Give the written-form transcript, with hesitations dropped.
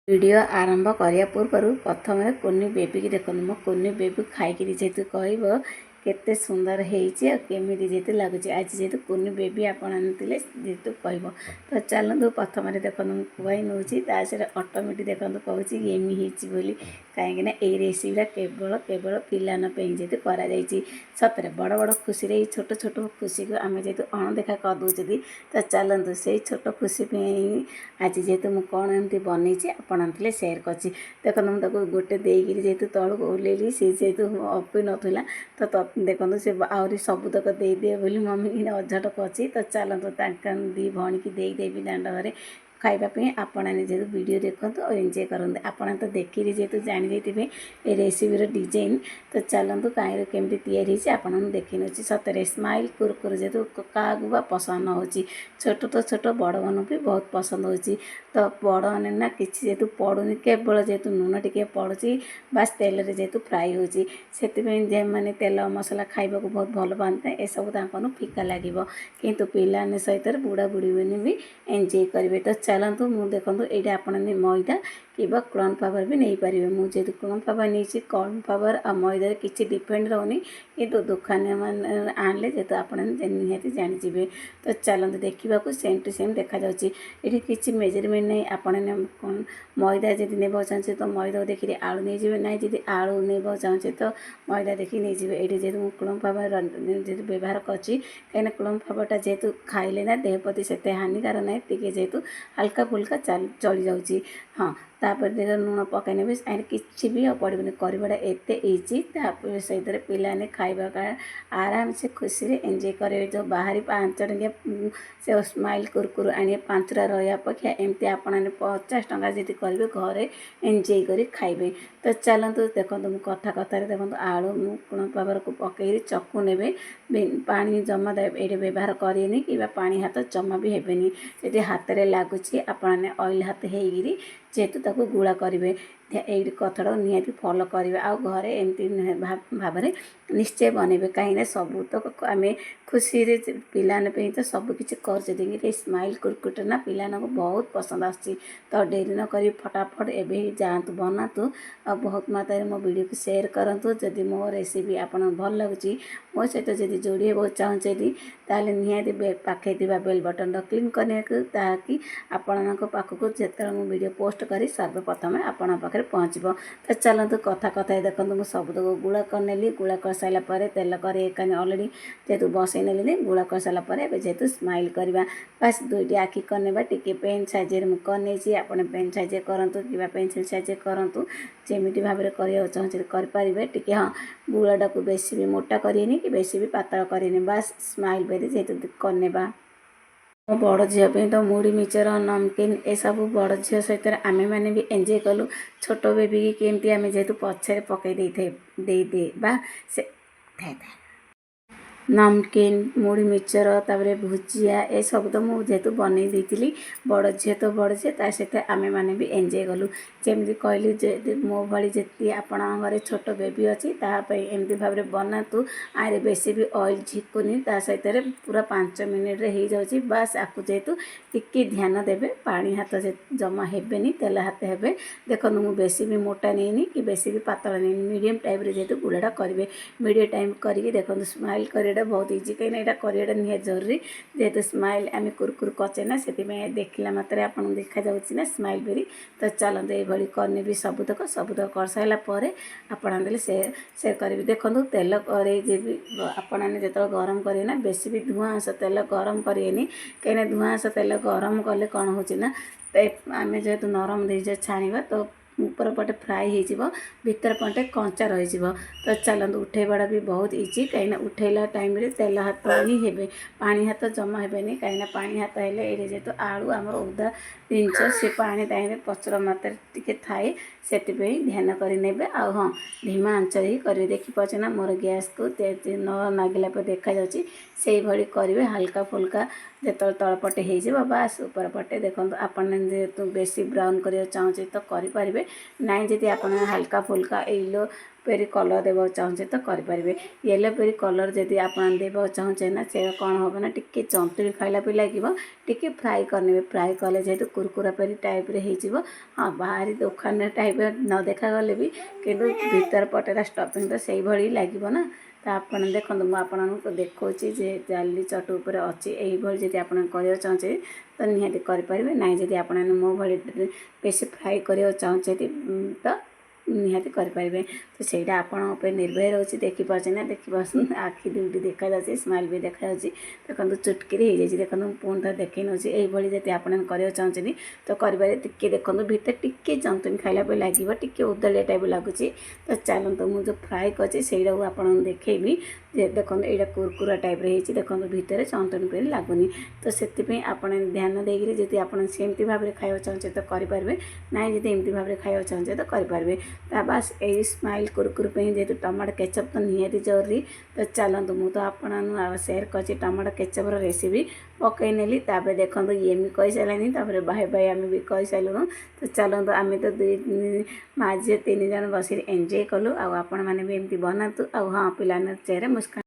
Video आरंभ करने पूर्व प्रथम कुनी बेबी की देखो मो कुनी बेबी खाई जेहतु कह केते सुंदर होमी जेहतु लगुच आज जेहतु कुनी बेबी आपण जेहतु कह तो चलतु प्रथम देखो खुआई नौ ऑटोमेटिक देखो कहूँ एमी होली कहीं ये रेसीपीटा केवल केवल पिलान जेहतु कर सतरे बड़ बड़ खुशी छोट छोट खुशी को आम जेहतु अणदेखा करदे तो चलतु से छोट खुशी आज जेहतु मुझे कौन एमती बनई आपने सेयार कर देखो मुझे गोटे देकर जेहतु तौक ओह्लैली सी जेहतु अपी नाला तो देखो से आहरी सबुतक दे दिए बोली मम्मी कि अझटक अच्छी तो चलतु दी भौणी की देदेवी दांड घरे खावाई आपण जेहतु वीडियो देखूँ और एंजॉय करते आपण तो देखिए जेहतु जानी जाइए रेसीपीर डिजाइन तो चलतु कहीं केमती तैयारी आपन देखी नौ सतरे स्माइल कुरकुर जेहतु क्या पसंद हो छोट तो छोट बड़ मन भी बहुत पसंद हो तो बड़ मैंने ना किसी जेहतु पड़ूनी केवल जेहतु लुण टे पड़ुची बास तेल जेहतु फ्राए होती मैंने तेल मसला खाइबा को बहुत भल पाते ये सब फिका लगे किंतु पिलाने सहित बुढ़ा बुढ़ी मैंने भी एंजॉय करेंगे तो चलतु मुझे देखो ये आपने मैदा कि कॉर्न फ्लावर भी नहीं पारे मुझे कॉर्न फ्लावर नहीं कॉर्न फ्लावर आ मैदा किसी डिपेंड रोनी कि दुकान मैंने आनले जेहतु आप निहाती जानीजे तो चलते देखा सेम टू सेम देखा ये किसी मेजरमेंट नहीं आपने मैदा जब ने चाहे तो मैदा देखिए आलू नहीं जाए ना जी आलू ने चाहे तो मैदा देखिए नहीं जाए ये जेहतु मुझे कॉर्न फ्लावर जेहतु व्यवहार करें कहीं कॉर्न फ्लावरटा जेहतु खाइले ना देह प्रति से हानिकार ना टी जेहतु हल्का फुल्का चली जाऊँगी हाँ तापर देखो लुण पकईने भी किसी भी पड़े करवाटा एत इजी सही पिलाने खावा आराम से खुशी एंजॉय करेंगे जो बाहरी 5 टंकिया से स्माइल कुरकुर आने 5टा रहा अपेक्षा एमती आपने 50 टंका जी करेंगे घरे एंजॉय कर खाइबे तो चलतु देखो मुझे कथा कथार देखो आलू कॉर्न फ्लावर को पकई चकु ने पानी जमा ये व्यवहार करेनि कि पानी हाथ जमा भी हेनी जी हाथ में लगुच आपने ऑयल हाथ होगी जेहेतु ताको गुड़ा करेंगे ये कथटा निहाती फॉलो करेंगे आ घरे एमती भाव में निश्चय बनइबे कहीं सबू तो आम खुशी पिलाने तो सबकि कर स्माइल कुरकुट ना पिलाना को बहुत पसंद आसी तो डेरी न कर फटाफट एवं जातु बनातु आ बहुत मात्रा मो वीडियो को शेयर करूँ जदि मो रेसिपी आपन भल लगुच मो सहित जब जोड़ी हो चाहते ताले निहाती पाखे बेल बटन क्लिक करने ताकि आपण पाखक जो मो वीडियो पोस्ट करी सर्वप्रथम आपण पाखे पहुँचब तो चलतु कथा कथा देखो मुझे सबुतक गुड़ा करनेली गुड़ा कर सारापर तेल कर अलरेडी जेहतु बसई नेली गुड़ा कर सारापर जेहतु स्माइल करवा बास दुईटी आखि करने टी पेन साइज मुझे आप पेन साइज करूँ कि पेनसिल साइज करूँ जमी भाव में कराया चाहते करेंगे टी हाँ गुड़ाटा को बेसी भी मोटा करेनि कि बेसी भी पातल करेनि बास स्माइल बेरी जेहतु करने मो बड़ झील तो मुढ़ी मिचर नमकीन ये सब बड़ झील सहित आम मैंने भी एंजॉय कलु छोट बेबी की केमती आम जेहतु पछे पकई दे से नमकीन मुढ़ी मिचर तापर भुजिया ये सब तो मुझे जेहतु बनई देती बड़ झी तो बड़ झी सहित आम मैंने भी एंजॉय कलु जमी कहली मो भाई जी आपण घरे छोट बेबी अच्छी एमती भाव में बनातु आरे बेसी भी ऑयल झिकुनी सहित पूरा 5 मिनिट हो जाऊँगी बास आपको जेहतु टिकी ध्यान देवे पानी हाथ जमा हेबेनी तेल हाथ हेबे देखो मुझे बेसी भी मोटा नहीं कि बेसी भी पातल नहीं मीडियम टाइप जेहतु गुड़ाटा करेंगे मीडियम टाइम करके देखो स्माइल कर बहुत इजी कहीं यहाँ कराटा निहाती जरूरी जेहतु स्माइल आम कुरकुर कचे ना से देखला मात्र आप देखा ना स्माइल बेरी तो चलते ये करने भी सबुतक कर सारापर आपने से करेंगे देखो तेल करें आपने जो गरम करें ना बेसी भी धुआं आंस तेल गरम करेनि कहीं धुआं आंस तेल गरम कले कौन होना आम जेहतु नरम दे छाणा तो ऊपर पटे फ्राए हो भीतर पटे कंचा रही तो चलते उठेबाटा भी बहुत इजी कहीं उठेला टाइम रे तेल हाथ ही हेबे पानी हाथ जमा हेबेनी कहीं पानी हाथ हेले ये जेहतु आलू आम ओदा जिनस से पानी टाइम प्रचुर मात्रा टी थाए से ध्यान करे आ हाँ धीमा आंच ही करेंगे देखिपारे ना मोर गैस को न नागिला पर देखा से भाई करेंगे हल्का फुल्का जो तलपटे हो बास ऊपर पटे देखो आपने जेहतु बेसी ब्राउन करा चाहते तो करें ना जी आप हल्का फुल्का येलो पेरी कलर देवा चाहे तो करेंगे। येलो पेरी कलर जदि आप देवा चाहे ना से कौन हम ना टी जंतुणी खाइला भी लगे टी फ्राए करने फ्राए कले जेहेतु कुरकुरा पेरी टाइप हो हाँ बाहरी दुकान टाइप न देखा गले भी किंतु भीतर पटेरा स्टफिंग तो से भाई लगे ना। तो आप देखो मुझे देखा जाली चट उपर अच्छी यही जब आप चाहे तो निहाती करेंगे ना जब आप मो भाई बेसी फ्राए करने चाहे तो निहाती करेंगे। तो सहीटा आप निर्भर रोचे देखिपारे ना देखिए आखि दुईटी देखा जाए स्माइल भी देखा देखो चुटकी हो जाए देखो पुणी थे देख नौ यही जब आप चाहते तो करेंगे टी देखो भीतर टी जंतुणी खाइला पे लगे टी उदलिया टाइप लगुच। तो चलते मुझे फ्राए कर आप देखी देखो यहाँ कुरकुरा टाइप देखो भीतर जंतुणी पे लगुनि। तो से आप ध्यान देकर जब आप सेमती भाव में खावा चाहे तो करेंगे ना जब एमती भाव में खावा चाहे तो करेंगे। तो बस यही स्माइल कुरकुर पे जेहतु टमाटो केचप तो निहाती जरूरी। तो चलते मुझे तो आपन सेयार कर टमाटो केचपर रेसिपी पकई नेली देखो ये भी कही सारे बाय बाय आम भी कही सारूँ। तो चलते आम तो दुई माँ झी 3 जन बस एंजॉय कलु आपण मैंने भी एमती बनातु हाँ पिलाने चेहरे मुस्कान।